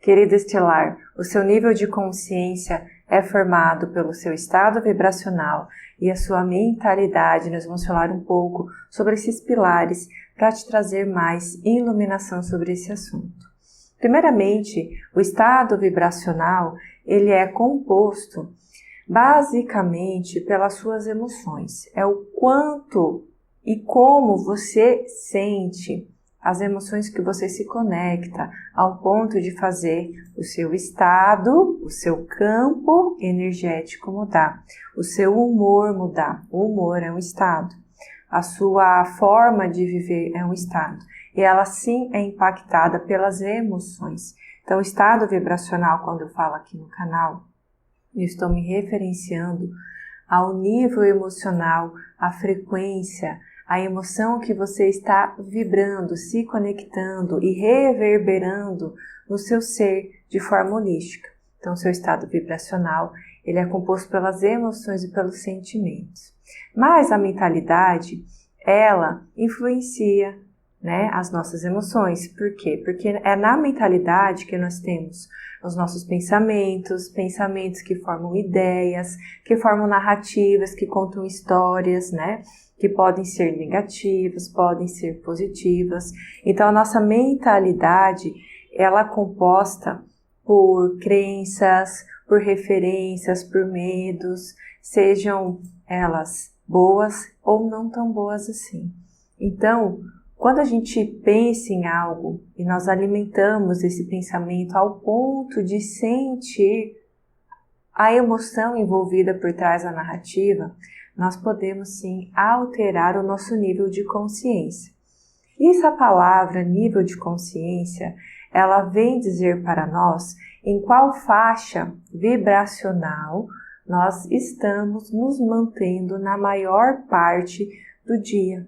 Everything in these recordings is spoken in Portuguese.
Querida estelar, o seu nível de consciência é formado pelo seu estado vibracional e a sua mentalidade. Nós vamos falar um pouco sobre esses pilares para te trazer mais iluminação sobre esse assunto. Primeiramente, o estado vibracional, ele é composto basicamente pelas suas emoções. É o quanto e como você sente as emoções que você se conecta ao ponto de fazer o seu estado, o seu campo energético mudar, o seu humor mudar. O humor é um estado, a sua forma de viver é um estado e ela sim é impactada pelas emoções. Então, o estado vibracional, quando eu falo aqui no canal, eu estou me referenciando ao nível emocional, à frequência, a emoção que você está vibrando, se conectando e reverberando no seu ser de forma holística. Então, o seu estado vibracional, ele é composto pelas emoções e pelos sentimentos. Mas a mentalidade, ela influencia, as nossas emoções. Por quê? Porque é na mentalidade que nós temos os nossos pensamentos que formam ideias, que formam narrativas, que contam histórias, que podem ser negativas, podem ser positivas. Então, a nossa mentalidade, ela é composta por crenças, por referências, por medos, sejam elas boas ou não tão boas assim. Então, quando a gente pensa em algo e nós alimentamos esse pensamento ao ponto de sentir a emoção envolvida por trás da narrativa, nós podemos sim alterar o nosso nível de consciência. E essa palavra nível de consciência, ela vem dizer para nós em qual faixa vibracional nós estamos nos mantendo na maior parte do dia.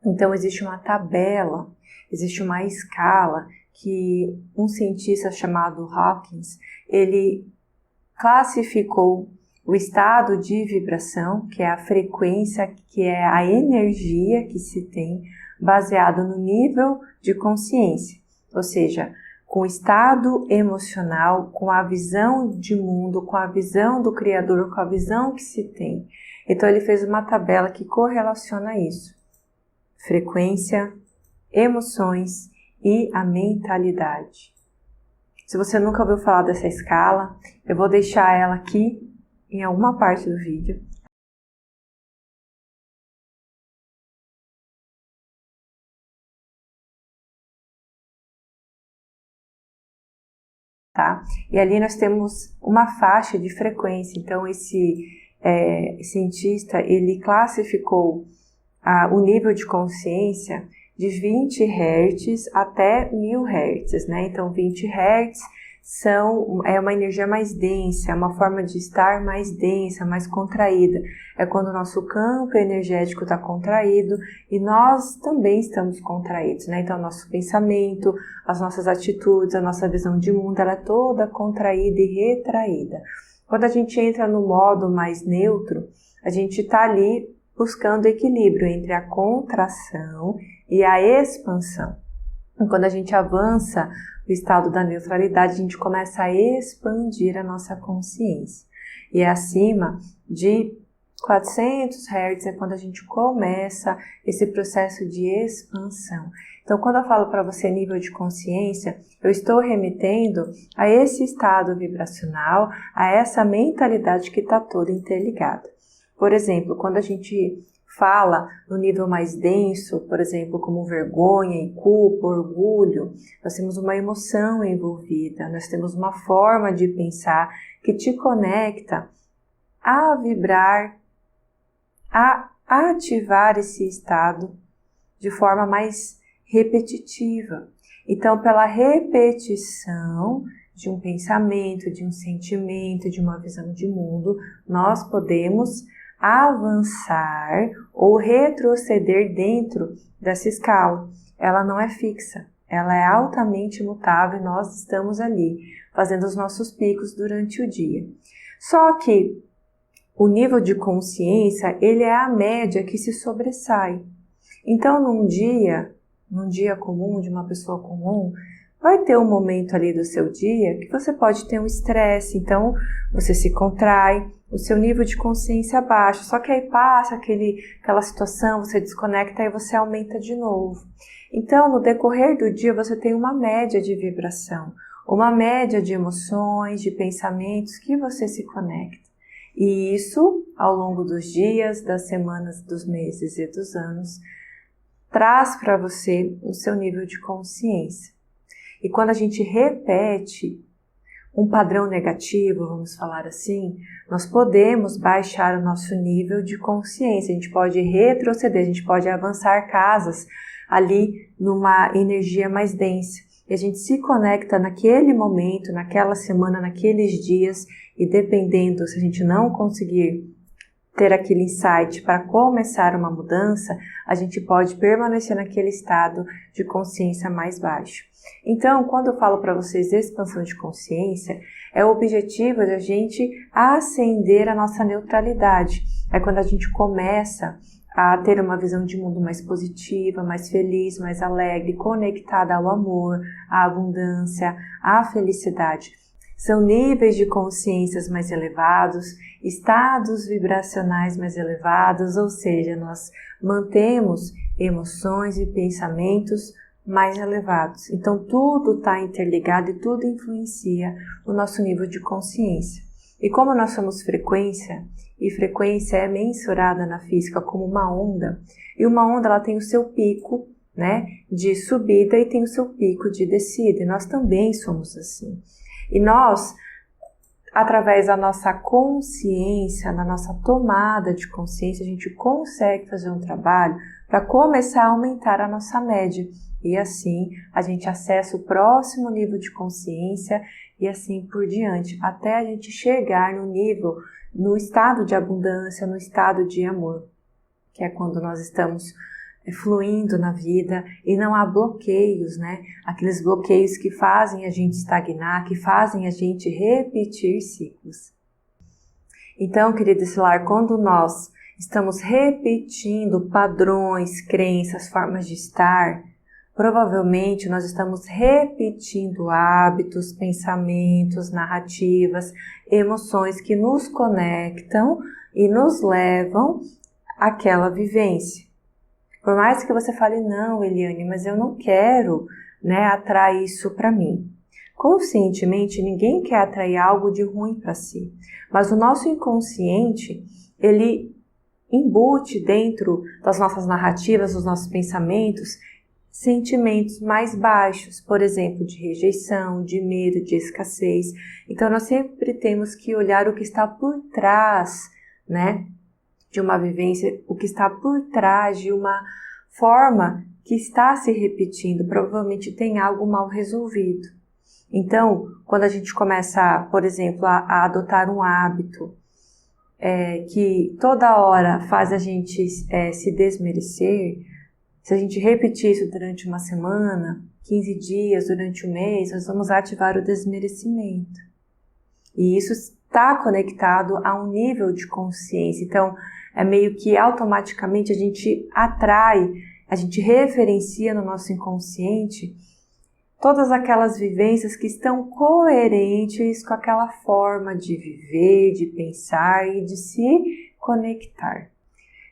Então, existe uma tabela, existe uma escala que um cientista chamado Hawkins, ele classificou o estado de vibração, que é a frequência, que é a energia que se tem, baseado no nível de consciência, ou seja, com o estado emocional, com a visão de mundo, com a visão do Criador, com a visão que se tem. Então, ele fez uma tabela que correlaciona isso. Frequência, emoções e a mentalidade. Se você nunca ouviu falar dessa escala, eu vou deixar ela aqui em alguma parte do vídeo. Tá? E ali nós temos uma faixa de frequência. Então, esse cientista, ele classificou o nível de consciência de 20 Hz até 1000 Hz, Então, 20 Hz é uma energia mais densa, é uma forma de estar mais densa, mais contraída. É quando o nosso campo energético está contraído e nós também estamos contraídos, Então, nosso pensamento, as nossas atitudes, a nossa visão de mundo, ela é toda contraída e retraída. Quando a gente entra no modo mais neutro, a gente está ali buscando equilíbrio entre a contração e a expansão. E quando a gente avança o estado da neutralidade, a gente começa a expandir a nossa consciência. E é acima de 400 Hz é quando a gente começa esse processo de expansão. Então, quando eu falo para você nível de consciência, eu estou remetendo a esse estado vibracional, a essa mentalidade que está toda interligada. Por exemplo, quando a gente fala no nível mais denso, por exemplo, como vergonha e culpa, orgulho, nós temos uma emoção envolvida, nós temos uma forma de pensar que te conecta a vibrar, a ativar esse estado de forma mais repetitiva. Então, pela repetição de um pensamento, de um sentimento, de uma visão de mundo, nós podemos avançar ou retroceder dentro dessa escala. Ela não é fixa, ela é altamente mutável e nós estamos ali fazendo os nossos picos durante o dia. Só que o nível de consciência, ele é a média que se sobressai. Então, num dia comum, de uma pessoa comum, vai ter um momento ali do seu dia que você pode ter um estresse, então você se contrai, o seu nível de consciência baixa, só que aí passa aquela situação, você desconecta e você aumenta de novo. Então, no decorrer do dia, você tem uma média de vibração, uma média de emoções, de pensamentos que você se conecta. E isso, ao longo dos dias, das semanas, dos meses e dos anos, traz para você o seu nível de consciência. E quando a gente repete um padrão negativo, vamos falar assim, nós podemos baixar o nosso nível de consciência, a gente pode retroceder, a gente pode avançar casas ali numa energia mais densa. E a gente se conecta naquele momento, naquela semana, naqueles dias, e dependendo, se a gente não conseguir ter aquele insight para começar uma mudança, a gente pode permanecer naquele estado de consciência mais baixo. Então, quando eu falo para vocês expansão de consciência, é o objetivo de a gente ascender a nossa neutralidade. É quando a gente começa a ter uma visão de mundo mais positiva, mais feliz, mais alegre, conectada ao amor, à abundância, à felicidade. São níveis de consciências mais elevados, estados vibracionais mais elevados, ou seja, nós mantemos emoções e pensamentos mais elevados. Então, tudo está interligado e tudo influencia o nosso nível de consciência. E como nós somos frequência, e frequência é mensurada na física como uma onda, e uma onda ela tem o seu pico, né, de subida e tem o seu pico de descida, e nós também somos assim. E nós, através da nossa consciência, da nossa tomada de consciência, a gente consegue fazer um trabalho para começar a aumentar a nossa média. E assim a gente acessa o próximo nível de consciência e assim por diante, até a gente chegar no estado de abundância, no estado de amor, que é quando nós estamos fluindo na vida e não há bloqueios, né? Aqueles bloqueios que fazem a gente estagnar, que fazem a gente repetir ciclos. Então, querido estelar, quando nós estamos repetindo padrões, crenças, formas de estar, provavelmente nós estamos repetindo hábitos, pensamentos, narrativas, emoções que nos conectam e nos levam àquela vivência. Por mais que você fale, não, Eliane, mas eu não quero, né, atrair isso para mim. Conscientemente, ninguém quer atrair algo de ruim para si. Mas o nosso inconsciente, ele embute dentro das nossas narrativas, dos nossos pensamentos, sentimentos mais baixos, por exemplo, de rejeição, de medo, de escassez. Então, nós sempre temos que olhar o que está por trás, né, de uma vivência, o que está por trás de uma forma que está se repetindo, provavelmente tem algo mal resolvido. Então, quando a gente começa, por exemplo, a adotar um hábito que toda hora faz a gente se desmerecer, se a gente repetir isso durante uma semana, 15 dias, durante um mês, nós vamos ativar o desmerecimento. E isso está conectado a um nível de consciência. Então, é meio que automaticamente a gente atrai, a gente referencia no nosso inconsciente todas aquelas vivências que estão coerentes com aquela forma de viver, de pensar e de se conectar.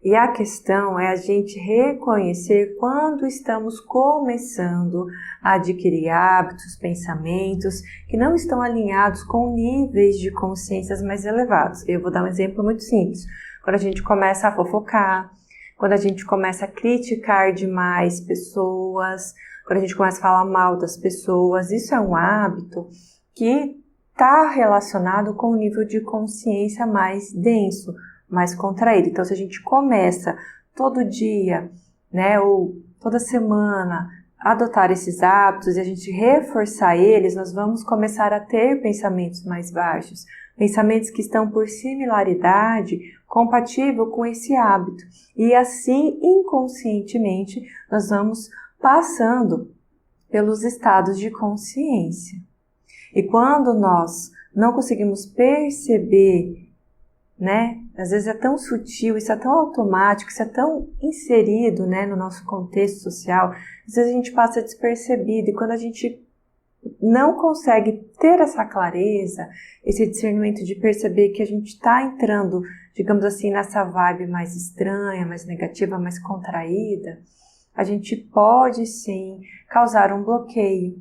E a questão é a gente reconhecer quando estamos começando a adquirir hábitos, pensamentos que não estão alinhados com níveis de consciências mais elevados. Eu vou dar um exemplo muito simples. Quando a gente começa a fofocar, quando a gente começa a criticar demais pessoas, quando a gente começa a falar mal das pessoas, isso é um hábito que está relacionado com o nível de consciência mais denso, mais contraído. Então, se a gente começa todo dia, né, ou toda semana, a adotar esses hábitos e a gente reforçar eles, nós vamos começar a ter pensamentos mais baixos, pensamentos que estão por similaridade, compatível com esse hábito. E assim, inconscientemente, nós vamos passando pelos estados de consciência. E quando nós não conseguimos perceber, né? Às vezes é tão sutil, isso é tão automático, isso é tão inserido, né, no nosso contexto social, às vezes a gente passa despercebido e quando a gente não consegue ter essa clareza, esse discernimento de perceber que a gente está entrando, digamos assim, nessa vibe mais estranha, mais negativa, mais contraída, a gente pode sim causar um bloqueio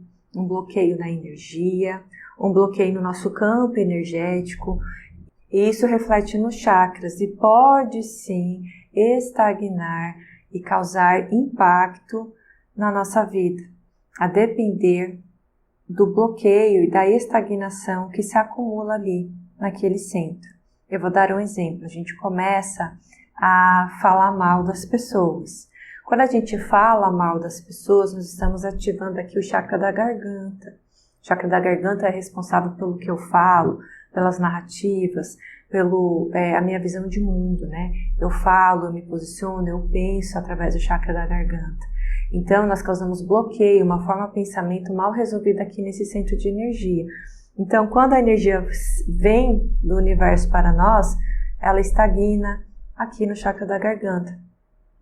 na energia, um bloqueio no nosso campo energético, e isso reflete nos chakras e pode sim estagnar e causar impacto na nossa vida, a depender do bloqueio e da estagnação que se acumula ali naquele centro. Eu vou dar um exemplo. A gente começa a falar mal das pessoas. Quando a gente fala mal das pessoas, nós estamos ativando aqui o chakra da garganta. O chakra da garganta é responsável pelo que eu falo, pelas narrativas, a minha visão de mundo, né? Eu falo, eu me posiciono, eu penso através do chakra da garganta. Então, nós causamos bloqueio, uma forma de pensamento mal resolvida aqui nesse centro de energia. Então, quando a energia vem do universo para nós, ela estagna aqui no chakra da garganta.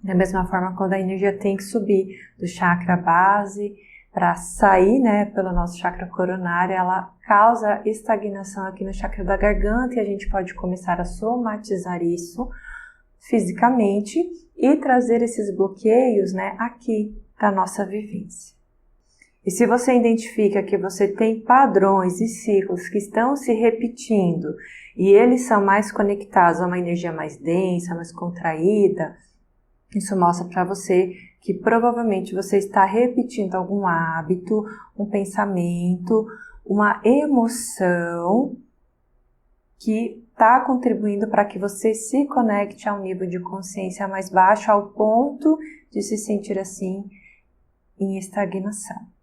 Da mesma forma, quando a energia tem que subir do chakra base para sair, né, pelo nosso chakra coronário, ela causa estagnação aqui no chakra da garganta e a gente pode começar a somatizar isso fisicamente e trazer esses bloqueios, né, aqui para a nossa vivência. E se você identifica que você tem padrões e ciclos que estão se repetindo e eles são mais conectados a uma energia mais densa, mais contraída, isso mostra para você que provavelmente você está repetindo algum hábito, um pensamento, uma emoção que está contribuindo para que você se conecte a um nível de consciência mais baixo, ao ponto de se sentir assim em estagnação.